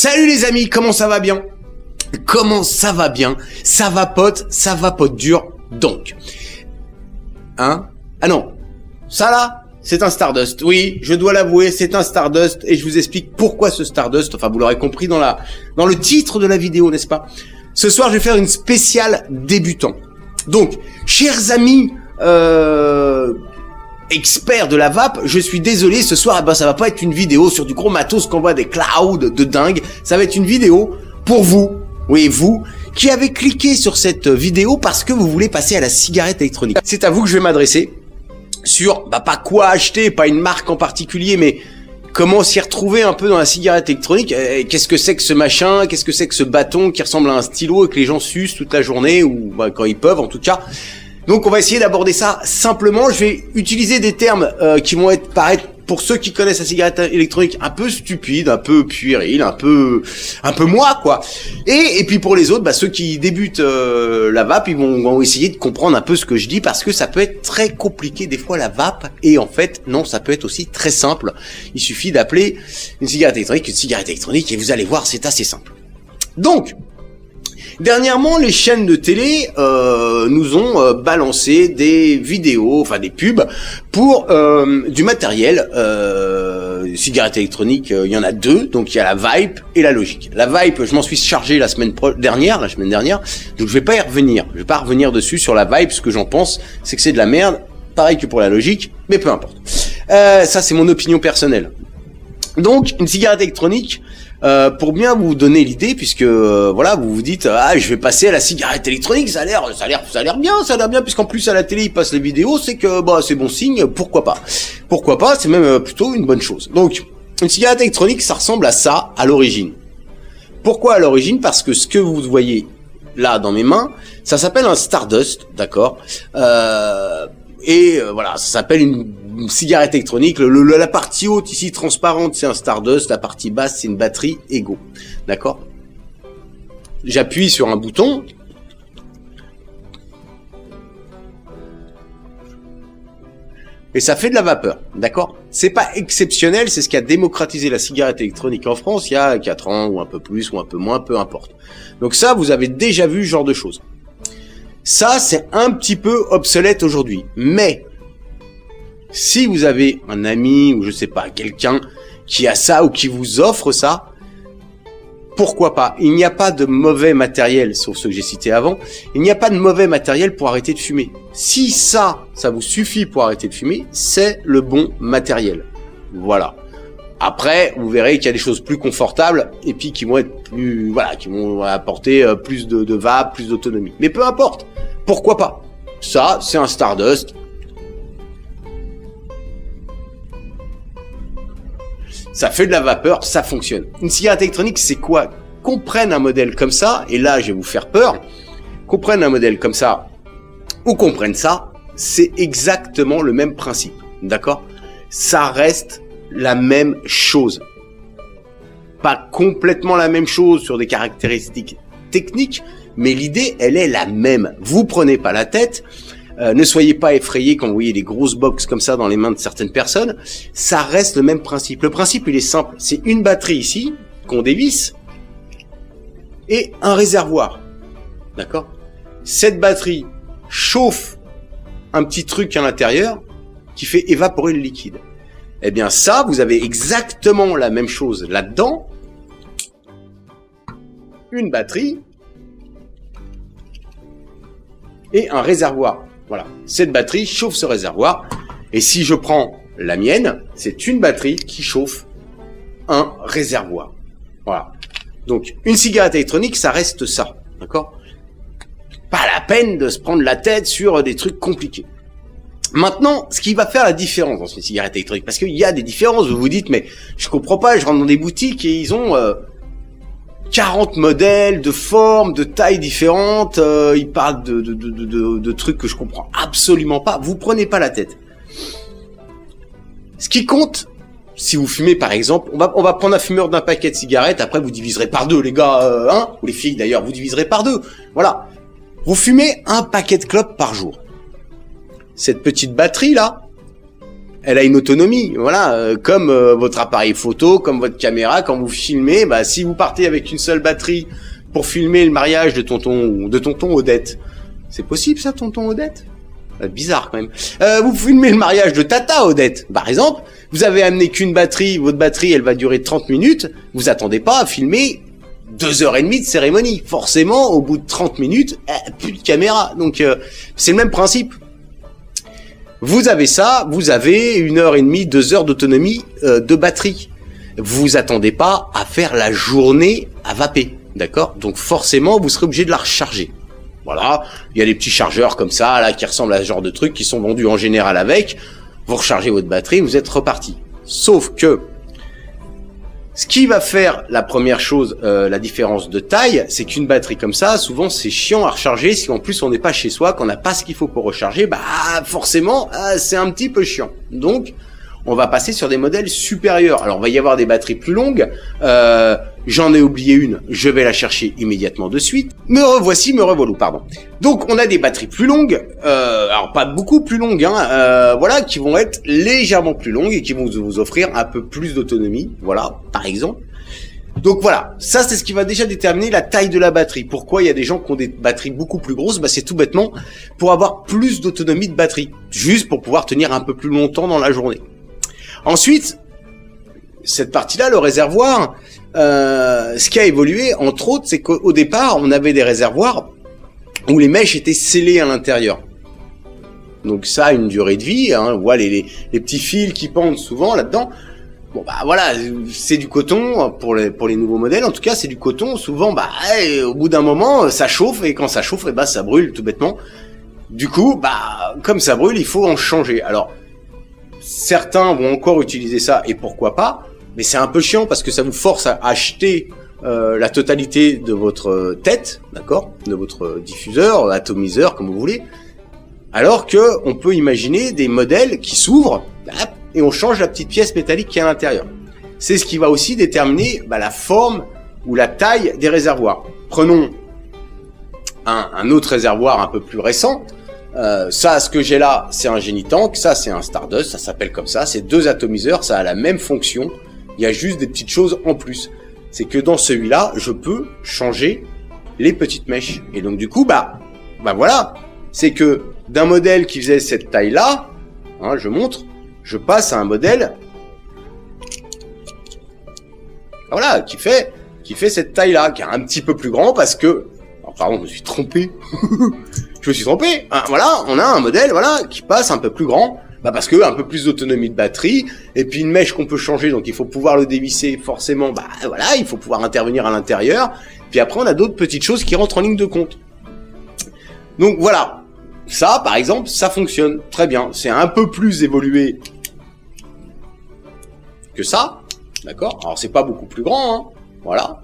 Salut les amis, comment ça va bien? Comment ça va bien? Ça vapote dur. Donc, hein? Ah non, ça là, c'est un Stardust. Oui, je dois l'avouer, c'est un Stardust et je vous explique pourquoi ce Stardust. Enfin, vous l'aurez compris dans le titre de la vidéo, n'est-ce pas? Ce soir, je vais faire une spéciale débutant. Donc, chers amis, expert de la vape, je suis désolé, ce soir, ça va pas être une vidéo sur du gros matos qu'on voit des clouds de dingue. Ça va être une vidéo pour vous, oui, vous, qui avez cliqué sur cette vidéo parce que vous voulez passer à la cigarette électronique. C'est à vous que je vais m'adresser sur, pas quoi acheter, pas une marque en particulier, mais comment s'y retrouver un peu dans la cigarette électronique. Qu'est-ce que c'est que ce machin? Qu'est-ce que c'est que ce bâton qui ressemble à un stylo et que les gens sucent toute la journée, ou quand ils peuvent en tout cas. Donc on va essayer d'aborder ça simplement. Je vais utiliser des termes qui vont paraître pour ceux qui connaissent la cigarette électronique un peu stupide, un peu puéril, un peu moi quoi. Et puis pour les autres, ceux qui débutent la vape, ils vont essayer de comprendre un peu ce que je dis parce que ça peut être très compliqué des fois la vape. Et en fait non, ça peut être aussi très simple. Il suffit d'appeler une cigarette électronique et vous allez voir, c'est assez simple. Donc dernièrement, les chaînes de télé nous ont balancé des vidéos, enfin des pubs pour du matériel cigarette électronique. Il y en a deux, donc il y a la Vype et la Logic. La Vype, je m'en suis chargé la semaine dernière, donc je vais pas y revenir. Je vais pas revenir dessus sur la Vype. Ce que j'en pense, c'est que c'est de la merde, pareil que pour la Logic, mais peu importe. Ça, c'est mon opinion personnelle. Donc, une cigarette électronique. Pour bien vous donner l'idée, puisque voilà, vous vous dites je vais passer à la cigarette électronique, ça a l'air bien, puisqu'en plus à la télé ils passent les vidéos, c'est que c'est bon signe, pourquoi pas, c'est même plutôt une bonne chose. Donc une cigarette électronique, ça ressemble à ça à l'origine. Pourquoi à l'origine? Parce que ce que vous voyez là dans mes mains, ça s'appelle un Stardust, d'accord, voilà, ça s'appelle une cigarette électronique. La partie haute ici transparente, c'est un Stardust, la partie basse c'est une batterie Ego, d'accord. J'appuie sur un bouton et ça fait de la vapeur, d'accord. C'est pas exceptionnel, c'est ce qui a démocratisé la cigarette électronique en France il y a 4 ans ou un peu plus ou un peu moins, peu importe. Donc ça, vous avez déjà vu ce genre de choses. Ça, c'est un petit peu obsolète aujourd'hui, mais si vous avez un ami ou je sais pas, quelqu'un qui a ça ou qui vous offre ça, pourquoi pas? Il n'y a pas de mauvais matériel, sauf ceux que j'ai cités avant, il n'y a pas de mauvais matériel pour arrêter de fumer. Si ça vous suffit pour arrêter de fumer, c'est le bon matériel. Voilà. Après, vous verrez qu'il y a des choses plus confortables et puis qui vont être plus, voilà, qui vont apporter plus de vape, plus d'autonomie. Mais peu importe. Pourquoi pas? Ça, c'est un Stardust. Ça fait de la vapeur, ça fonctionne. Une cigarette électronique, c'est quoi? Qu'on prenne un modèle comme ça, et là, je vais vous faire peur, qu'on prenne un modèle comme ça, ou qu'on prenne ça, c'est exactement le même principe. D'accord? Ça reste la même chose. Pas complètement la même chose sur des caractéristiques techniques, mais l'idée, elle est la même. Vous prenez pas la tête. Ne soyez pas effrayés quand vous voyez des grosses box comme ça dans les mains de certaines personnes. Ça reste le même principe. Le principe, il est simple. C'est une batterie ici, qu'on dévisse, et un réservoir. D'accord? Cette batterie chauffe un petit truc à l'intérieur qui fait évaporer le liquide. Eh bien ça, vous avez exactement la même chose là-dedans. Une batterie et un réservoir. Voilà, cette batterie chauffe ce réservoir. Et si je prends la mienne, c'est une batterie qui chauffe un réservoir. Voilà. Donc, une cigarette électronique, ça reste ça. D'accord? Pas la peine de se prendre la tête sur des trucs compliqués. Maintenant, ce qui va faire la différence dans une cigarette électronique, parce qu'il y a des différences, vous vous dites, mais je comprends pas, je rentre dans des boutiques et ils ont 40 modèles de formes, de tailles différentes, ils parlent de trucs que je comprends absolument pas. Vous prenez pas la tête. Ce qui compte, si vous fumez par exemple, on va prendre un fumeur d'un paquet de cigarettes, après vous diviserez par deux, les gars, ou les filles d'ailleurs, vous diviserez par deux. Voilà. Vous fumez un paquet de clopes par jour. Cette petite batterie là, elle a une autonomie, voilà, comme votre appareil photo, comme votre caméra, quand vous filmez, bah si vous partez avec une seule batterie pour filmer le mariage de tonton Odette, c'est possible ça, tonton Odette? Bizarre quand même. Vous filmez le mariage de Tata Odette, par exemple, vous avez amené qu'une batterie, votre batterie elle va durer 30 minutes, vous attendez pas à filmer 2h30 de cérémonie. Forcément, au bout de 30 minutes, plus de caméra. Donc c'est le même principe. Vous avez ça, vous avez 1h30, 2 heures d'autonomie de batterie. Vous attendez pas à faire la journée à vaper, d'accord? Donc forcément, vous serez obligé de la recharger. Voilà, il y a des petits chargeurs comme ça, là, qui ressemblent à ce genre de trucs, qui sont vendus en général avec. Vous rechargez votre batterie, vous êtes reparti. Sauf que, ce qui va faire la première chose, la différence de taille, c'est qu'une batterie comme ça, souvent c'est chiant à recharger, si en plus on n'est pas chez soi, qu'on n'a pas ce qu'il faut pour recharger, bah forcément, c'est un petit peu chiant. Donc, on va passer sur des modèles supérieurs. Alors, il va y avoir des batteries plus longues. J'en ai oublié une. Je vais la chercher immédiatement de suite. Me revoilà, pardon. Donc, on a des batteries plus longues. Alors, pas beaucoup plus longues, hein. Voilà, qui vont être légèrement plus longues et qui vont vous offrir un peu plus d'autonomie. Voilà, par exemple. Donc voilà, ça c'est ce qui va déjà déterminer la taille de la batterie. Pourquoi il y a des gens qui ont des batteries beaucoup plus grosses? Bah c'est tout bêtement pour avoir plus d'autonomie de batterie. Juste pour pouvoir tenir un peu plus longtemps dans la journée. Ensuite, cette partie-là, le réservoir, ce qui a évolué, entre autres, c'est qu'au départ, on avait des réservoirs où les mèches étaient scellées à l'intérieur. Donc ça a une durée de vie, hein, on voit les petits fils qui pendent souvent là-dedans. Bon bah voilà, c'est du coton pour les nouveaux modèles, en tout cas c'est du coton, souvent bah au bout d'un moment ça chauffe, et quand ça chauffe, et bah ça brûle tout bêtement. Du coup, bah comme ça brûle, il faut en changer. Alors certains vont encore utiliser ça, et pourquoi pas, mais c'est un peu chiant parce que ça vous force à acheter la totalité de votre tête, d'accord, de votre diffuseur, atomiseur, comme vous voulez, alors que on peut imaginer des modèles qui s'ouvrent et on change la petite pièce métallique qui est à l'intérieur. C'est ce qui va aussi déterminer la forme ou la taille des réservoirs. Prenons un autre réservoir un peu plus récent. Ça, ce que j'ai là, c'est un Genitank, ça c'est un Stardust, ça s'appelle comme ça, c'est deux atomiseurs, ça a la même fonction, il y a juste des petites choses en plus. C'est que dans celui-là, je peux changer les petites mèches. Et donc du coup, bah voilà, c'est que d'un modèle qui faisait cette taille-là, hein, je montre, je passe à un modèle, voilà, qui fait cette taille-là, qui est un petit peu plus grand parce que, alors, pardon, je me suis trompé. Je me suis trompé. Hein, voilà, on a un modèle, voilà, qui passe un peu plus grand, parce que un peu plus d'autonomie de batterie, et puis une mèche qu'on peut changer, donc il faut pouvoir le dévisser, forcément, voilà, il faut pouvoir intervenir à l'intérieur. Puis après, on a d'autres petites choses qui rentrent en ligne de compte. Donc voilà, ça, par exemple, ça fonctionne très bien. C'est un peu plus évolué que ça, d'accord. Alors c'est pas beaucoup plus grand, hein, voilà.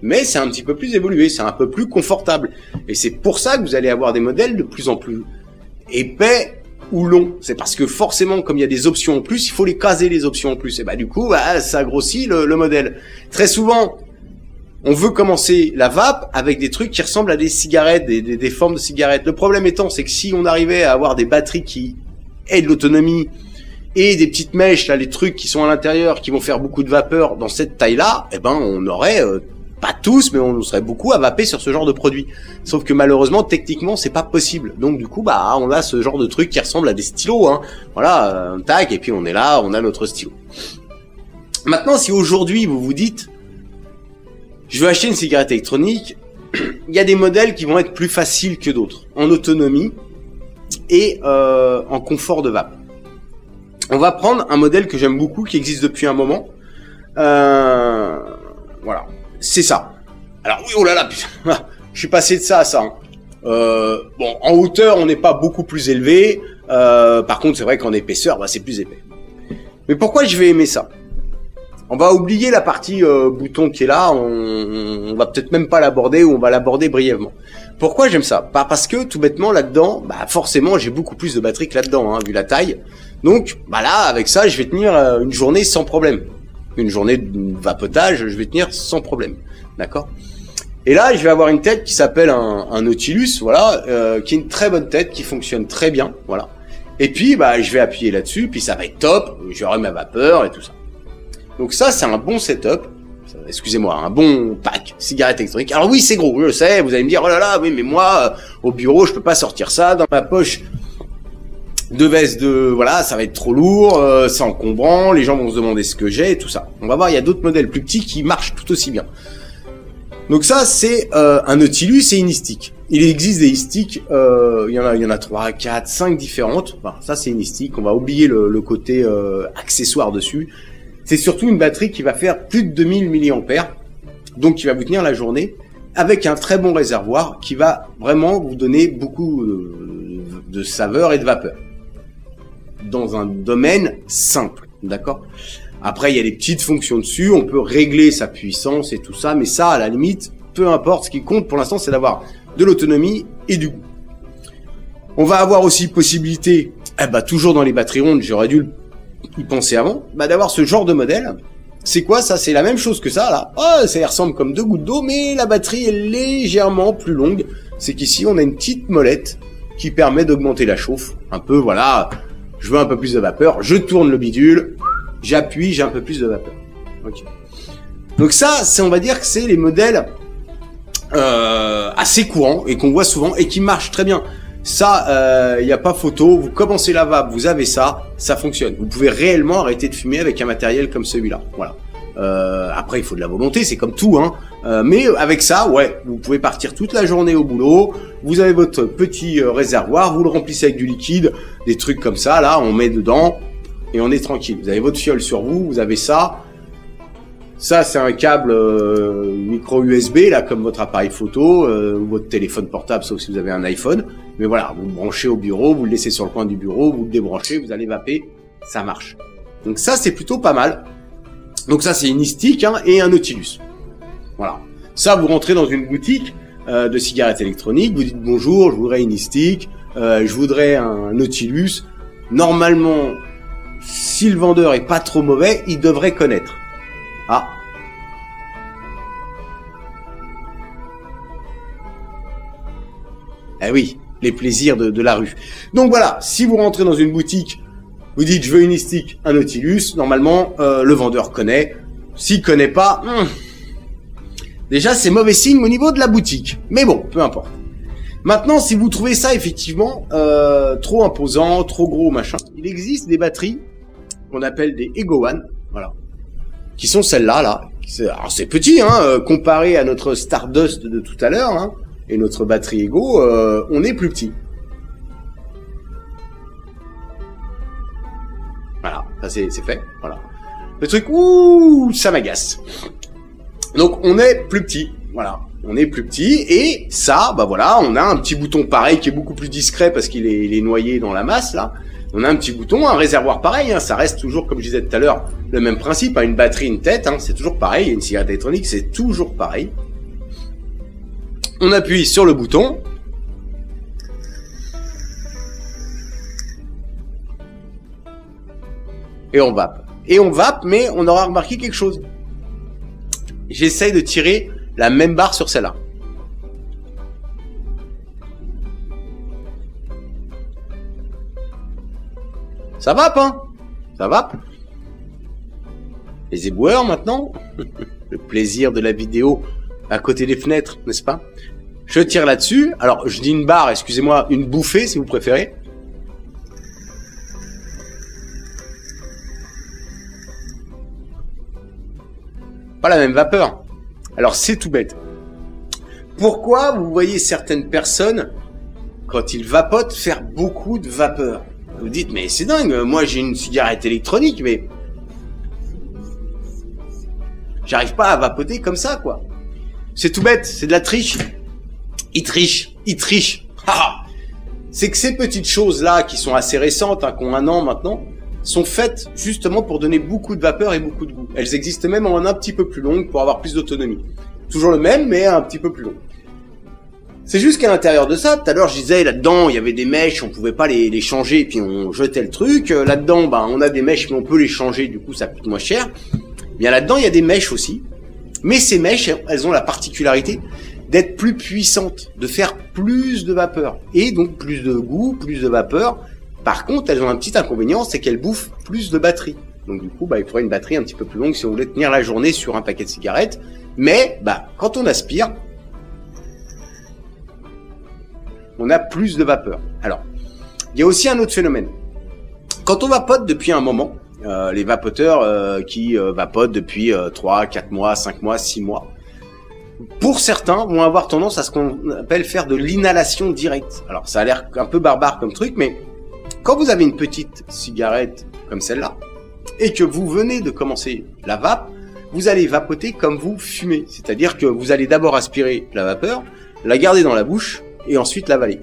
Mais c'est un petit peu plus évolué, c'est un peu plus confortable. Et c'est pour ça que vous allez avoir des modèles de plus en plus épais ou longs. C'est parce que forcément, comme il y a des options en plus, il faut les caser les options en plus. Et du coup, ça grossit le modèle. Très souvent, on veut commencer la vape avec des trucs qui ressemblent à des cigarettes, des formes de cigarettes. Le problème étant, c'est que si on arrivait à avoir des batteries qui aient de l'autonomie et des petites mèches, là, les trucs qui sont à l'intérieur, qui vont faire beaucoup de vapeur dans cette taille-là, on aurait... pas tous, mais on serait beaucoup à vaper sur ce genre de produit. Sauf que malheureusement, techniquement, c'est pas possible. Donc du coup, on a ce genre de truc qui ressemble à des stylos, hein. Voilà, un tac, et puis on est là, on a notre stylo. Maintenant, si aujourd'hui vous vous dites, je veux acheter une cigarette électronique, il y a des modèles qui vont être plus faciles que d'autres, en autonomie et en confort de vape. On va prendre un modèle que j'aime beaucoup, qui existe depuis un moment. Voilà. C'est ça. Alors oui, oh là là, putain, je suis passé de ça à ça. Hein. Bon, en hauteur, on n'est pas beaucoup plus élevé. Par contre, c'est vrai qu'en épaisseur, c'est plus épais. Mais pourquoi je vais aimer ça? On va oublier la partie bouton qui est là. On va peut-être même pas l'aborder, ou on va l'aborder brièvement. Pourquoi j'aime ça? Parce que tout bêtement là-dedans, forcément, j'ai beaucoup plus de batterie que là-dedans, hein, vu la taille. Donc, là, avec ça, je vais tenir une journée sans problème. Une journée de vapotage, je vais tenir sans problème, d'accord. Et là, je vais avoir une tête qui s'appelle un Nautilus, voilà, qui est une très bonne tête, qui fonctionne très bien, voilà. Et puis, bah, je vais appuyer là-dessus, puis ça va être top, j'aurai ma vapeur et tout ça. Donc ça, c'est un bon setup. Excusez-moi, un bon pack cigarette électronique. Alors oui, c'est gros, je le sais, vous allez me dire, oh là là, oui, mais moi, au bureau, je peux pas sortir ça dans ma poche de veste voilà, ça va être trop lourd, c'est encombrant, les gens vont se demander ce que j'ai et tout ça. On va voir, il y a d'autres modèles plus petits qui marchent tout aussi bien. Donc ça, c'est un Nautilus et une e-stick. Il existe des e-sticks, il y en a 3, 4, 5 différentes. Enfin, ça, c'est une e-stick, on va oublier le côté accessoire dessus. C'est surtout une batterie qui va faire plus de 2000 mAh, donc qui va vous tenir la journée, avec un très bon réservoir qui va vraiment vous donner beaucoup de saveur et de vapeur. Dans un domaine simple, d'accord? Après, il y a des petites fonctions dessus, on peut régler sa puissance et tout ça, mais ça, à la limite, peu importe. Ce qui compte pour l'instant, c'est d'avoir de l'autonomie et du goût. On va avoir aussi possibilité, toujours dans les batteries rondes, j'aurais dû y penser avant, d'avoir ce genre de modèle. C'est quoi ça? C'est la même chose que ça, là. Oh, ça y ressemble comme 2 gouttes d'eau, mais la batterie est légèrement plus longue. C'est qu'ici, on a une petite molette qui permet d'augmenter la chauffe. Un peu, voilà, je veux un peu plus de vapeur, je tourne le bidule, j'appuie, j'ai un peu plus de vapeur. Ok. Donc ça, on va dire que c'est les modèles assez courants et qu'on voit souvent et qui marchent très bien. Ça, il n'y a pas photo, vous commencez la vape, vous avez ça, ça fonctionne. Vous pouvez réellement arrêter de fumer avec un matériel comme celui-là. Voilà. Après, il faut de la volonté, c'est comme tout, hein. Mais avec ça, ouais, vous pouvez partir toute la journée au boulot, vous avez votre petit réservoir, vous le remplissez avec du liquide, des trucs comme ça, là, on met dedans, et on est tranquille. Vous avez votre fiole sur vous, vous avez ça. Ça, c'est un câble micro USB, là, comme votre appareil photo, ou votre téléphone portable, sauf si vous avez un iPhone. Mais voilà, vous le branchez au bureau, vous le laissez sur le coin du bureau, vous le débranchez, vous allez vaper, ça marche. Donc ça, c'est plutôt pas mal. Donc ça, c'est une e-stick, hein, et un Nautilus. Voilà. Ça, vous rentrez dans une boutique de cigarettes électroniques, vous dites bonjour, je voudrais une e-stick, je voudrais un Nautilus. Normalement, si le vendeur est pas trop mauvais, il devrait connaître. Ah. Eh oui, les plaisirs de la rue. Donc voilà, si vous rentrez dans une boutique, vous dites je veux une e-stick, un Nautilus, normalement le vendeur connaît. S'il connaît pas, déjà c'est mauvais signe au niveau de la boutique. Mais bon, peu importe. Maintenant, si vous trouvez ça effectivement trop imposant, trop gros, machin, il existe des batteries qu'on appelle des Ego One, voilà, qui sont celles-là, là. Alors c'est petit, hein, comparé à notre Stardust de tout à l'heure, hein, et notre batterie Ego, on est plus petit. Voilà, ça c'est fait, voilà. Le truc, ouh, ça m'agace. Donc on est plus petit, voilà. On est plus petit, et ça, voilà, on a un petit bouton pareil qui est beaucoup plus discret parce qu'il est noyé dans la masse, là. On a un petit bouton, un réservoir pareil, hein, ça reste toujours, comme je disais tout à l'heure, le même principe, hein, une batterie, une tête, hein, c'est toujours pareil, une cigarette électronique, c'est toujours pareil. On appuie sur le bouton. Et on vape. Et on vape, mais on aura remarqué quelque chose. J'essaye de tirer la même barre sur celle-là. Ça vape, hein? Ça vape. Les éboueurs, maintenant. Le plaisir de la vidéo à côté des fenêtres, n'est-ce pas? Je tire là-dessus. Alors, je dis une barre, excusez-moi, une bouffée, si vous préférez. Pas la même vapeur. Alors, c'est tout bête. Pourquoi vous voyez certaines personnes, quand ils vapotent, faire beaucoup de vapeur? Vous dites, mais c'est dingue, moi j'ai une cigarette électronique, mais j'arrive pas à vapoter comme ça, quoi. C'est tout bête, c'est de la triche. Ils trichent. C'est que ces petites choses-là, qui sont assez récentes, hein, qui ont 1 an maintenant, sont faites justement pour donner beaucoup de vapeur et beaucoup de goût. Elles existent même en un petit peu plus longue pour avoir plus d'autonomie. Toujours le même, mais un petit peu plus long. C'est juste qu'à l'intérieur de ça, tout à l'heure je disais, là-dedans, il y avait des mèches, on pouvait pas les changer, et puis on jetait le truc. Là-dedans, on a des mèches, mais on peut les changer, du coup ça coûte moins cher. Bien là-dedans, il y a des mèches aussi. Mais ces mèches, elles ont la particularité d'être plus puissantes, de faire plus de vapeur. Et donc plus de goût, plus de vapeur, Par contre, elles ont un petit inconvénient, c'est qu'elles bouffent plus de batterie. Donc du coup, il faudrait une batterie un petit peu plus longue si on voulait tenir la journée sur un paquet de cigarettes. Mais quand on aspire, on a plus de vapeur. Alors, il y a aussi un autre phénomène. Quand on vapote depuis un moment, les vapoteurs qui vapotent depuis 3, 4 mois, 5 mois, 6 mois, pour certains vont avoir tendance à ce qu'on appelle faire de l'inhalation directe. Alors ça a l'air un peu barbare comme truc, mais quand vous avez une petite cigarette comme celle-là, et que vous venez de commencer la vape, vous allez vapoter comme vous fumez. C'est-à-dire que vous allez d'abord aspirer la vapeur, la garder dans la bouche, et ensuite l'avaler.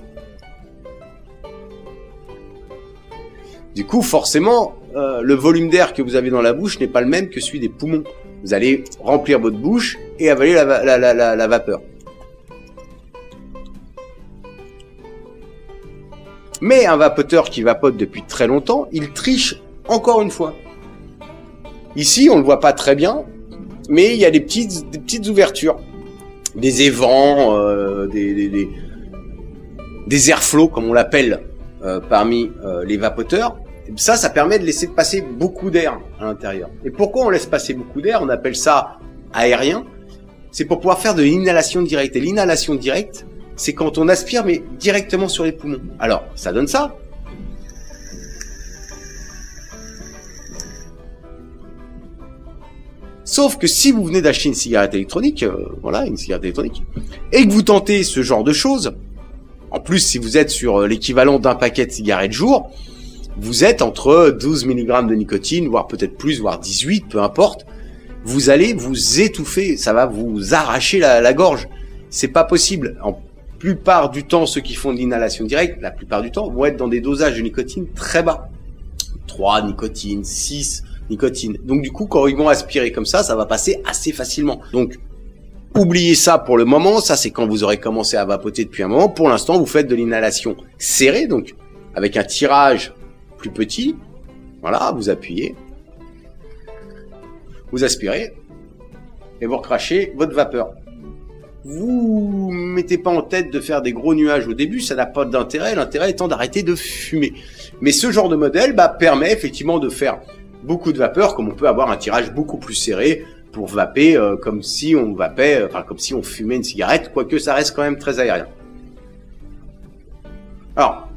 Du coup, forcément, le volume d'air que vous avez dans la bouche n'est pas le même que celui des poumons. Vous allez remplir votre bouche et avaler la vapeur. Mais un vapoteur qui vapote depuis très longtemps, il triche encore une fois. Ici, on le voit pas très bien, mais il y a des petites ouvertures, des évents, des airflows, comme on l'appelle parmi les vapoteurs. Ça permet de laisser passer beaucoup d'air à l'intérieur. Et pourquoi on laisse passer beaucoup d'air? On appelle ça aérien. C'est pour pouvoir faire de l'inhalation directe. Et l'inhalation directe, c'est quand on aspire, mais directement sur les poumons. Alors, ça donne ça. Sauf que si vous venez d'acheter une cigarette électronique, une cigarette électronique, et que vous tentez ce genre de choses, en plus si vous êtes sur l'équivalent d'un paquet de cigarettes jour, vous êtes entre 12 mg de nicotine, voire peut-être plus, voire 18, peu importe. Vous allez vous étouffer, ça va vous arracher la gorge. C'est pas possible. En plupart du temps, ceux qui font de l'inhalation directe, la plupart du temps, vont être dans des dosages de nicotine très bas. 3 nicotine, 6 nicotine. Donc du coup, quand ils vont aspirer comme ça va passer assez facilement. Donc, oubliez ça pour le moment. Ça, c'est quand vous aurez commencé à vapoter depuis un moment. Pour l'instant, vous faites de l'inhalation serrée, donc avec un tirage plus petit, voilà, vous appuyez, vous aspirez et vous recrachez votre vapeur. Vous mettez pas en tête de faire des gros nuages au début, ça n'a pas d'intérêt, l'intérêt étant d'arrêter de fumer. Mais ce genre de modèle permet effectivement de faire beaucoup de vapeur, comme on peut avoir un tirage beaucoup plus serré pour vaper comme si on vapait, comme si on fumait une cigarette, quoique ça reste quand même très aérien. Alors,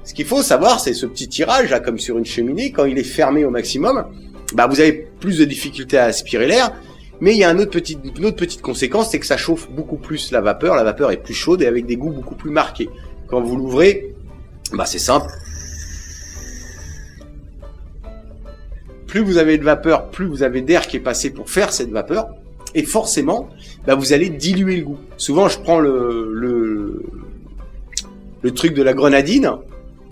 ce qu'il faut savoir, c'est ce petit tirage, là, comme sur une cheminée, quand il est fermé au maximum, vous avez plus de difficulté à aspirer l'air, mais il y a une autre petite conséquence, c'est que ça chauffe beaucoup plus la vapeur est plus chaude et avec des goûts beaucoup plus marqués. Quand vous l'ouvrez, c'est simple. Plus vous avez de vapeur, plus vous avez d'air qui est passé pour faire cette vapeur, et forcément, vous allez diluer le goût. Souvent, je prends le truc de la grenadine.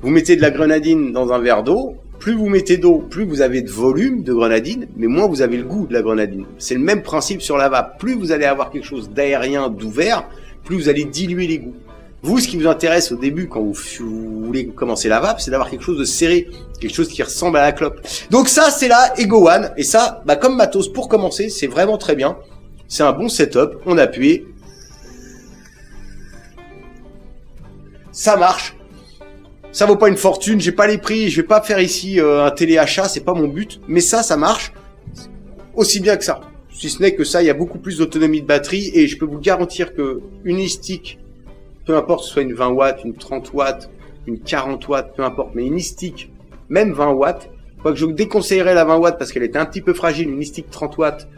Vous mettez de la grenadine dans un verre d'eau, plus vous mettez d'eau, plus vous avez de volume de grenadine, mais moins vous avez le goût de la grenadine. C'est le même principe sur la vape. Plus vous allez avoir quelque chose d'aérien, d'ouvert, plus vous allez diluer les goûts. Vous, ce qui vous intéresse au début, quand vous voulez commencer la vape, c'est d'avoir quelque chose de serré, quelque chose qui ressemble à la clope. Donc ça, c'est la Ego One, et ça, comme matos pour commencer, c'est vraiment très bien. C'est un bon setup, on appuie. Ça marche. Ça vaut pas une fortune, j'ai pas les prix, je vais pas faire ici un téléachat, c'est pas mon but, mais ça marche aussi bien que ça. Si ce n'est que ça, il y a beaucoup plus d'autonomie de batterie et je peux vous garantir que une e-stick, peu importe que ce soit une 20 watts, une 30 watts, une 40 watts, peu importe, mais une e-stick, même 20 watts, quoique je vous déconseillerais la 20 watts parce qu'elle était un petit peu fragile, une e-stick 30 watts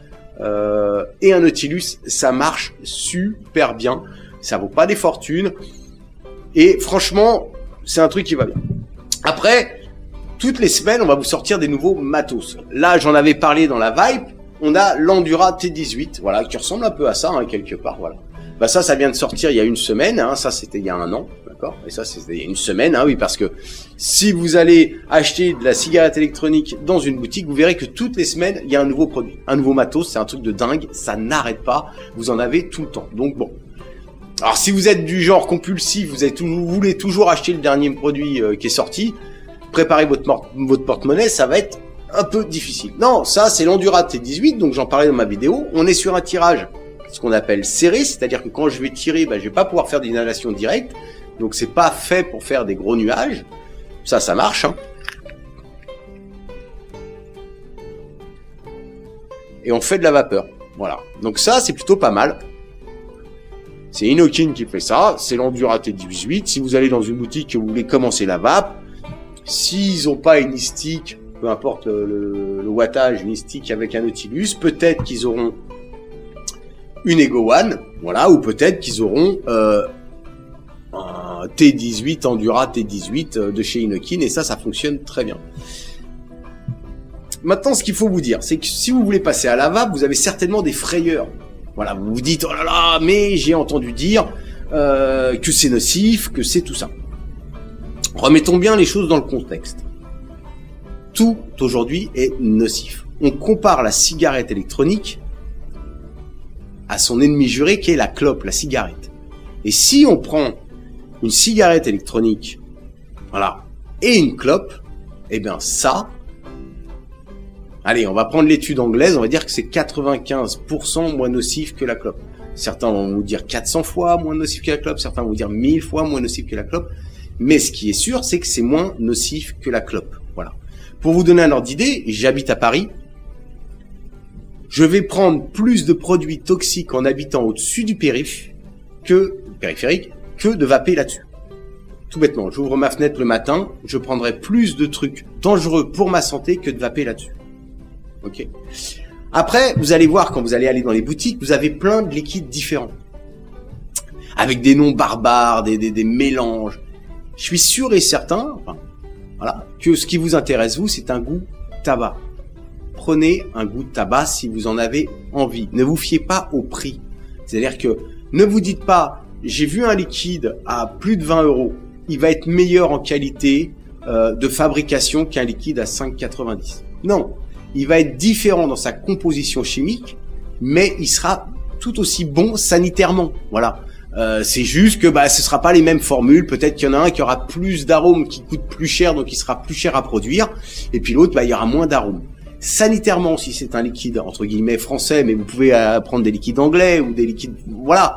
et un Nautilus, ça marche super bien, ça vaut pas des fortunes et franchement, c'est un truc qui va bien. Après, toutes les semaines, on va vous sortir des nouveaux matos. Là, j'en avais parlé dans la Vibe. On a l'Endura T18, voilà, qui ressemble un peu à ça, quelque part, voilà. Ça vient de sortir il y a une semaine, ça c'était il y a un an, d'accord. Et ça c'était il y a une semaine, oui, parce que si vous allez acheter de la cigarette électronique dans une boutique, vous verrez que toutes les semaines, il y a un nouveau produit, un nouveau matos, c'est un truc de dingue, ça n'arrête pas, vous en avez tout le temps. Donc bon. Alors si vous êtes du genre compulsif, vous voulez toujours acheter le dernier produit qui est sorti, préparez votre porte-monnaie, ça va être un peu difficile. Non, ça c'est l'Endura T18, donc j'en parlais dans ma vidéo. On est sur un tirage, ce qu'on appelle serré, c'est-à-dire que quand je vais tirer, je vais pas pouvoir faire d'inhalation directe, donc c'est pas fait pour faire des gros nuages. Ça marche, hein. Et on fait de la vapeur. Voilà. Donc ça, c'est plutôt pas mal. C'est Inokin qui fait ça. C'est l'Endura T18. Si vous allez dans une boutique que vous voulez commencer la vape, s'ils ont pas une stick, peu importe le wattage, une stick avec un Nautilus, peut-être qu'ils auront une Ego One, voilà, ou peut-être qu'ils auront un T18, Endura T18 de chez Inokin, et ça fonctionne très bien. Maintenant, ce qu'il faut vous dire, c'est que si vous voulez passer à la vape, vous avez certainement des frayeurs. Voilà, vous vous dites, oh là là, mais j'ai entendu dire que c'est nocif, que c'est tout ça. Remettons bien les choses dans le contexte. Tout, aujourd'hui, est nocif. On compare la cigarette électronique à son ennemi juré qui est la clope, la cigarette. Et si on prend une cigarette électronique, voilà, et une clope, eh bien ça, allez, on va prendre l'étude anglaise, on va dire que c'est 95% moins nocif que la clope. Certains vont vous dire 400 fois moins nocif que la clope, certains vont vous dire 1000 fois moins nocif que la clope, mais ce qui est sûr, c'est que c'est moins nocif que la clope. Voilà. Pour vous donner un ordre d'idée, j'habite à Paris, je vais prendre plus de produits toxiques en habitant au-dessus du périphérique que de vaper là-dessus. Tout bêtement, j'ouvre ma fenêtre le matin, je prendrai plus de trucs dangereux pour ma santé que de vaper là-dessus. Ok. Après, vous allez voir, quand vous allez aller dans les boutiques, vous avez plein de liquides différents. Avec des noms barbares, des mélanges. Je suis sûr et certain, enfin, voilà, que ce qui vous intéresse, vous, c'est un goût tabac. Prenez un goût de tabac si vous en avez envie. Ne vous fiez pas au prix. C'est-à-dire que ne vous dites pas, j'ai vu un liquide à plus de 20 €, il va être meilleur en qualité de fabrication qu'un liquide à 5,90. Non, il va être différent dans sa composition chimique, mais il sera tout aussi bon sanitairement. Voilà. C'est juste que ce sera pas les mêmes formules. Peut-être qu'il y en a un qui aura plus d'arômes, qui coûte plus cher, donc il sera plus cher à produire, et puis l'autre, il y aura moins d'arômes. Sanitairement, si c'est un liquide entre guillemets français, mais vous pouvez prendre des liquides anglais ou des liquides, voilà.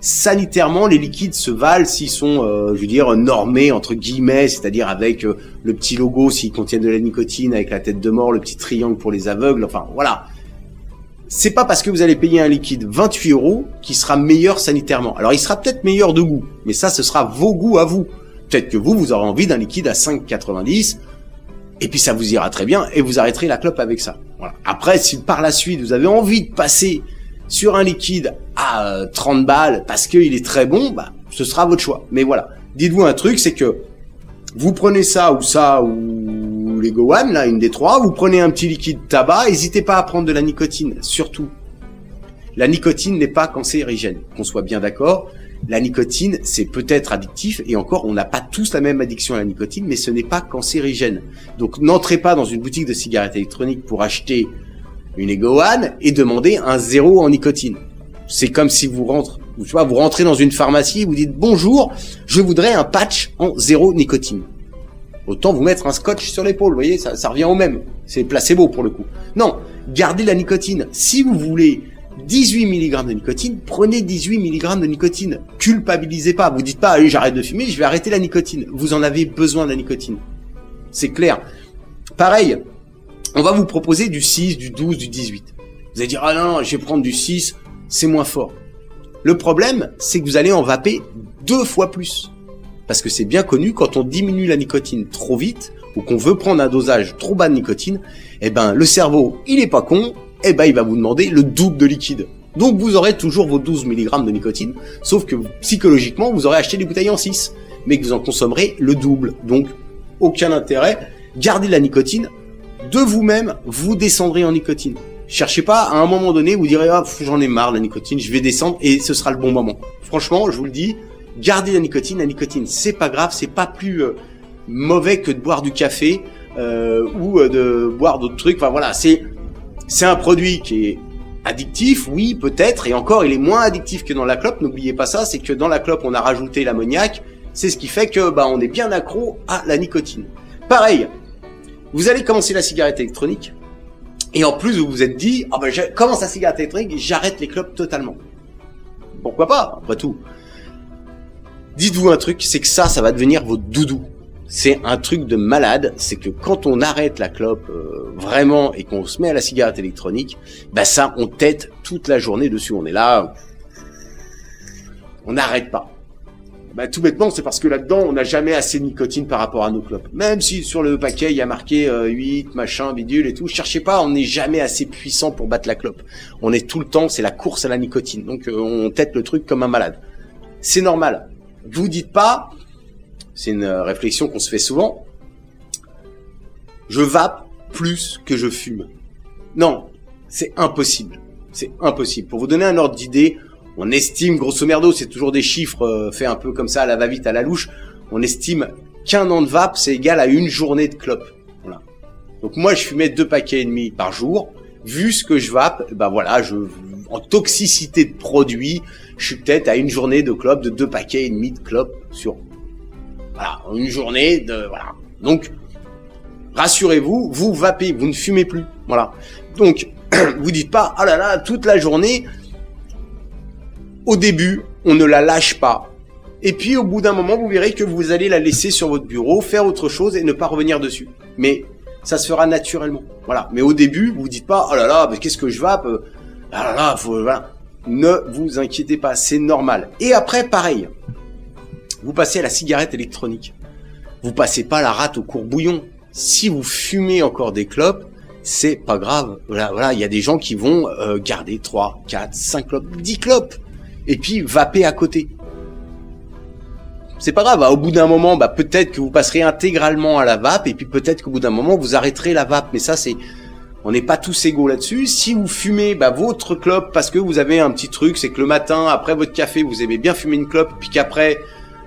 Sanitairement, les liquides se valent s'ils sont, je veux dire, normés entre guillemets, c'est-à-dire avec le petit logo s'ils contiennent de la nicotine, avec la tête de mort, le petit triangle pour les aveugles, enfin voilà. C'est pas parce que vous allez payer un liquide 28 € qu'il sera meilleur sanitairement. Alors il sera peut-être meilleur de goût, mais ça ce sera vos goûts à vous. Peut-être que vous aurez envie d'un liquide à 5,90, et puis ça vous ira très bien, et vous arrêterez la clope avec ça. Voilà. Après, si par la suite vous avez envie de passer sur un liquide à 30 balles parce qu'il est très bon, ce sera votre choix. Mais voilà, dites-vous un truc, c'est que vous prenez ça ou les Go One, là, une des trois, vous prenez un petit liquide tabac, n'hésitez pas à prendre de la nicotine, surtout. La nicotine n'est pas cancérigène, qu'on soit bien d'accord. La nicotine, c'est peut-être addictif, et encore, on n'a pas tous la même addiction à la nicotine, mais ce n'est pas cancérigène. Donc, n'entrez pas dans une boutique de cigarettes électroniques pour acheter une Ego One et demander un 0 en nicotine. C'est comme si vous rentrez dans une pharmacie et vous dites bonjour, je voudrais un patch en 0 nicotine. Autant vous mettre un scotch sur l'épaule, vous voyez, ça revient au même. C'est placebo pour le coup. Non, gardez la nicotine. Si vous voulez 18 mg de nicotine, prenez 18 mg de nicotine. Culpabilisez pas. Vous dites pas, allez, j'arrête de fumer, je vais arrêter la nicotine. Vous en avez besoin de la nicotine. C'est clair. Pareil, on va vous proposer du 6, du 12, du 18. Vous allez dire, ah non, je vais prendre du 6, c'est moins fort. Le problème, c'est que vous allez en vaper 2 fois plus. Parce que c'est bien connu, quand on diminue la nicotine trop vite, ou qu'on veut prendre un dosage trop bas de nicotine, le cerveau, il est pas con, il va vous demander le double de liquide. Donc vous aurez toujours vos 12 mg de nicotine, sauf que psychologiquement, vous aurez acheté des bouteilles en 6, mais que vous en consommerez le double. Donc, aucun intérêt, gardez la nicotine, de vous-même, vous descendrez en nicotine. Cherchez pas, à un moment donné, vous direz, j'en ai marre la nicotine, je vais descendre, et ce sera le bon moment. Franchement, je vous le dis, gardez la nicotine, c'est pas grave, c'est pas plus mauvais que de boire du café, ou de boire d'autres trucs, enfin voilà, c'est un produit qui est addictif, oui, peut-être, et encore, il est moins addictif que dans la clope, n'oubliez pas ça, c'est que dans la clope, on a rajouté l'ammoniac, c'est ce qui fait que, on est bien accro à la nicotine. Pareil, vous allez commencer la cigarette électronique, et en plus, vous vous êtes dit, je commence la cigarette électronique, j'arrête les clopes totalement. Pourquoi pas, après tout. Dites-vous un truc, c'est que ça va devenir votre doudou. c'est un truc de malade, c'est que quand on arrête la clope vraiment et qu'on se met à la cigarette électronique, bah ça, on tète toute la journée dessus. On est là, on n'arrête pas. Bah tout bêtement, c'est parce que là-dedans, on n'a jamais assez de nicotine par rapport à nos clopes. Même si sur le paquet, il y a marqué 8, machin, bidule et tout, cherchez pas, on n'est jamais assez puissant pour battre la clope. On est tout le temps, c'est la course à la nicotine. Donc on tète le truc comme un malade. C'est normal. Vous dites pas... C'est une réflexion qu'on se fait souvent. Je vape plus que je fume. Non, c'est impossible. C'est impossible. Pour vous donner un ordre d'idée, on estime, grosso merdo, c'est toujours des chiffres faits un peu comme ça, à la va-vite, à la louche, on estime qu'un an de vape, c'est égal à une journée de clope. Voilà. Donc moi, je fumais 2 paquets et demi par jour. Vu ce que je vape, ben voilà, en toxicité de produit, je suis peut-être à une journée de clope, de 2 paquets et demi de clope sur... Voilà, une journée de... Voilà. Donc, rassurez-vous, vous vapez, vous ne fumez plus. Voilà. Donc, vous dites pas, ah là là, toute la journée. Au début, on ne la lâche pas. Et puis, au bout d'un moment, vous verrez que vous allez la laisser sur votre bureau, faire autre chose et ne pas revenir dessus. Mais ça se fera naturellement. Voilà. Mais au début, vous dites pas, oh là là, mais qu'est-ce que je vape? Ah là là, voilà. Ne vous inquiétez pas, c'est normal. Et après, pareil. Vous passez à la cigarette électronique. Vous passez pas la rate au courbouillon. Si vous fumez encore des clopes, c'est pas grave. Voilà, il y a des gens qui vont garder 3, 4, 5 clopes, 10 clopes, et puis vaper à côté. C'est pas grave. Au bout d'un moment, bah peut-être que vous passerez intégralement à la vape, et puis peut-être qu'au bout d'un moment vous arrêterez la vape. Mais ça, c'est, on n'est pas tous égaux là-dessus. Si vous fumez votre clope parce que vous avez un petit truc, c'est que le matin après votre café, vous aimez bien fumer une clope, puis qu'après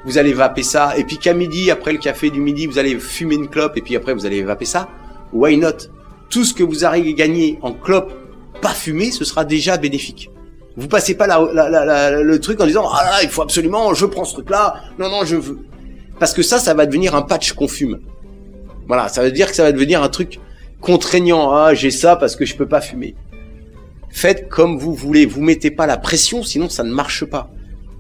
vous allez vaper ça, et puis qu'à midi, après le café du midi, vous allez fumer une clope, et puis après vous allez vaper ça, why not? Tout ce que vous arrivez à gagner en clope pas fumé, ce sera déjà bénéfique. Vous passez pas le truc en disant, ah là, il faut absolument, je prends ce truc-là, non, je veux. Parce que ça va devenir un patch qu'on fume. Voilà, ça veut dire que ça va devenir un truc contraignant, ah, j'ai ça parce que je peux pas fumer. Faites comme vous voulez, vous mettez pas la pression, sinon ça ne marche pas.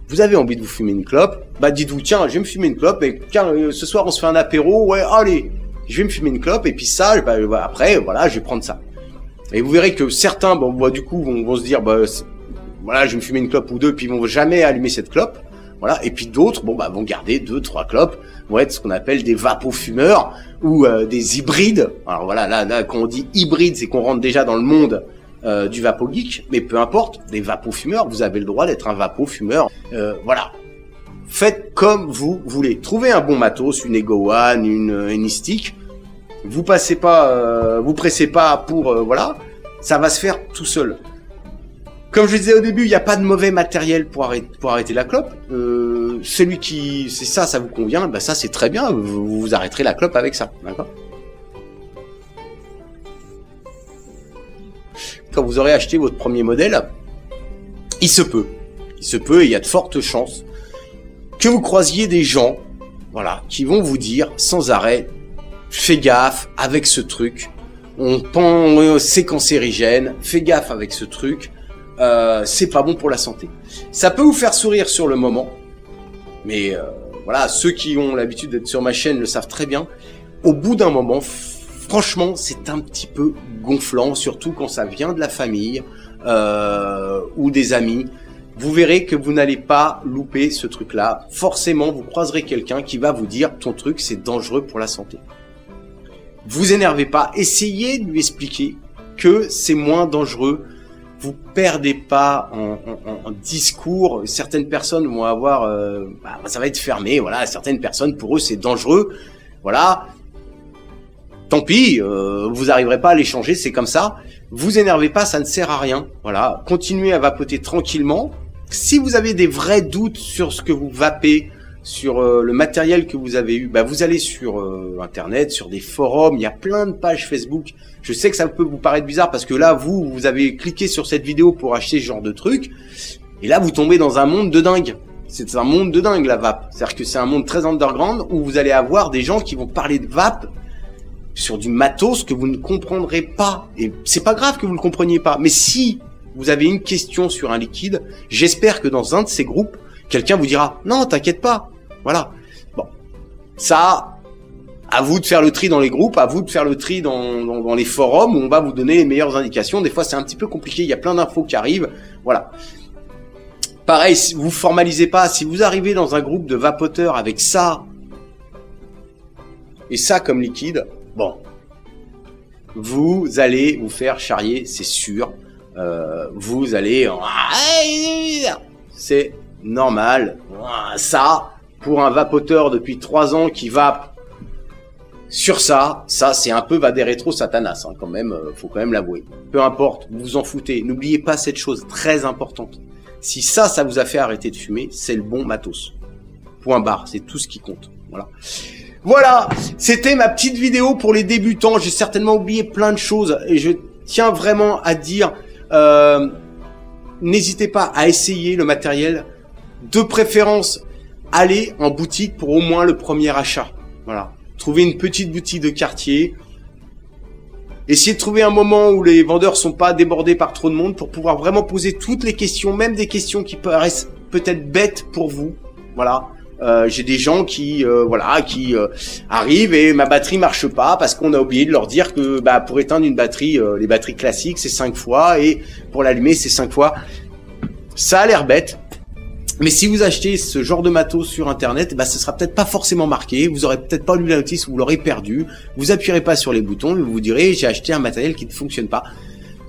Vous avez envie de vous fumer une clope, bah dites-vous, tiens, je vais me fumer une clope, et tiens, ce soir on se fait un apéro, ouais, allez, je vais me fumer une clope, et puis ça, bah, après, voilà, je vais prendre ça. Et vous verrez que certains, bon, bah, du coup, vont se dire, bah, voilà, je vais me fumer une clope ou deux, puis ils vont jamais allumer cette clope, voilà, et puis d'autres, bon, bah, vont garder 2, 3 clopes, vont être ce qu'on appelle des vapofumeurs, ou des hybrides. Alors voilà, là, quand on dit hybride, c'est qu'on rentre déjà dans le monde du vapo-geek, mais peu importe, des vapofumeurs, vous avez le droit d'être un vapofumeur. Voilà. Faites comme vous voulez. Trouvez un bon matos, une Ego One, une stick. Vous passez pas, vous pressez pas pour, voilà. Ça va se faire tout seul. Comme je disais au début, il n'y a pas de mauvais matériel pour arrêter la clope. Celui qui, c'est ça, ça vous convient, bah ça c'est très bien. Vous arrêterez la clope avec ça, d'accord? Quand vous aurez acheté votre premier modèle, il se peut, et il y a de fortes chances que vous croisiez des gens, voilà, qui vont vous dire sans arrêt, fais gaffe avec ce truc, c'est cancérigène, fais gaffe avec ce truc, c'est pas bon pour la santé. Ça peut vous faire sourire sur le moment, mais voilà, ceux qui ont l'habitude d'être sur ma chaîne le savent très bien. Au bout d'un moment, franchement, c'est un petit peu gonflant, surtout quand ça vient de la famille ou des amis. Vous verrez que vous n'allez pas louper ce truc-là. Forcément, vous croiserez quelqu'un qui va vous dire « ton truc, c'est dangereux pour la santé ». Vous énervez pas, essayez de lui expliquer que c'est moins dangereux. Vous perdez pas en discours. Certaines personnes vont avoir... ça va être fermé, voilà. Certaines personnes, pour eux, c'est dangereux. Voilà. Tant pis, vous arriverez pas à l'échanger, c'est comme ça. Vous énervez pas, ça ne sert à rien. Voilà, continuez à vapoter tranquillement. Si vous avez des vrais doutes sur ce que vous vapez, sur le matériel que vous avez eu, bah vous allez sur internet, sur des forums, il y a plein de pages Facebook. Je sais que ça peut vous paraître bizarre parce que là, vous avez cliqué sur cette vidéo pour acheter ce genre de truc, et là vous tombez dans un monde de dingue. C'est un monde de dingue la vape. C'est-à-dire que c'est un monde très underground où vous allez avoir des gens qui vont parler de vape sur du matos que vous ne comprendrez pas. Et c'est pas grave que vous le compreniez pas. Mais si vous avez une question sur un liquide, j'espère que dans un de ces groupes, quelqu'un vous dira « Non, t'inquiète pas. » Voilà. Bon. Ça, À vous de faire le tri dans les groupes, à vous de faire le tri dans les forums où on va vous donner les meilleures indications. Des fois, c'est un petit peu compliqué, il y a plein d'infos qui arrivent. Voilà. Pareil, si vous formalisez pas, si vous arrivez dans un groupe de vapoteurs avec ça et ça comme liquide, bon, vous allez vous faire charrier, c'est sûr. Vous allez... C'est normal. Ça, pour un vapoteur depuis 3 ans qui va sur ça c'est un peu va des rétro satanas, hein, quand même, faut quand même l'avouer. Peu importe, vous vous en foutez. N'oubliez pas cette chose très importante. Si ça vous a fait arrêter de fumer, c'est le bon matos. Point barre, c'est tout ce qui compte. Voilà. Voilà, c'était ma petite vidéo pour les débutants. J'ai certainement oublié plein de choses et je tiens vraiment à dire, n'hésitez pas à essayer le matériel. De préférence, allez en boutique pour au moins le premier achat. Voilà. Trouvez une petite boutique de quartier. Essayez de trouver un moment où les vendeurs sont pas débordés par trop de monde pour pouvoir vraiment poser toutes les questions, même des questions qui paraissent peut-être bêtes pour vous. Voilà. J'ai des gens qui arrivent et ma batterie marche pas parce qu'on a oublié de leur dire que pour éteindre une batterie, les batteries classiques c'est 5 fois et pour l'allumer c'est 5 fois. Ça a l'air bête. Mais si vous achetez ce genre de matos sur internet, ce sera peut-être pas forcément marqué, vous aurez peut-être pas lu la notice, vous l'aurez perdu, vous appuierez pas sur les boutons, et vous direz j'ai acheté un matériel qui ne fonctionne pas.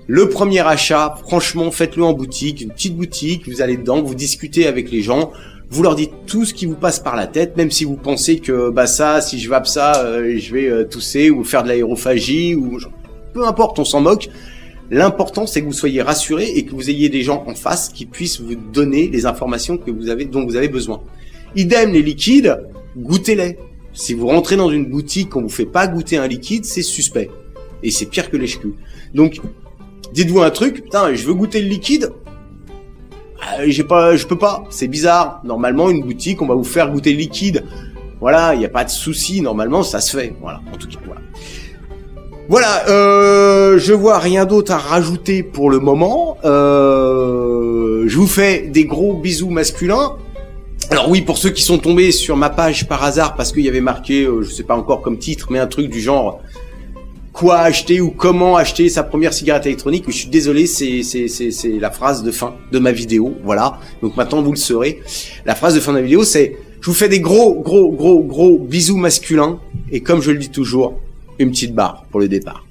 Le premier achat, franchement, faites-le en boutique, une petite boutique, vous allez dedans, vous discutez avec les gens, vous leur dites tout ce qui vous passe par la tête, même si vous pensez que si je vape ça, je vais tousser ou faire de l'aérophagie ou peu importe, on s'en moque. L'important, c'est que vous soyez rassurés et que vous ayez des gens en face qui puissent vous donner les informations dont vous avez besoin. Idem, les liquides, goûtez-les. Si vous rentrez dans une boutique qu'on vous fait pas goûter un liquide, c'est suspect. Et c'est pire que les ch'culs. Donc, dites-vous un truc, putain, je veux goûter le liquide. Je peux pas. C'est bizarre. Normalement, une boutique, on va vous faire goûter le liquide. Voilà, il n'y a pas de souci. Normalement, ça se fait. Voilà. En tout cas, voilà. Voilà, je vois rien d'autre à rajouter pour le moment. Je vous fais des gros bisous masculins. Alors oui, pour ceux qui sont tombés sur ma page par hasard parce qu'il y avait marqué, je sais pas encore comme titre, mais un truc du genre quoi acheter ou comment acheter sa première cigarette électronique. Je suis désolé, c'est la phrase de fin de ma vidéo. Voilà. Donc maintenant vous le saurez. La phrase de fin de ma vidéo, c'est je vous fais des gros bisous masculins et comme je le dis toujours, une petite barre pour le départ.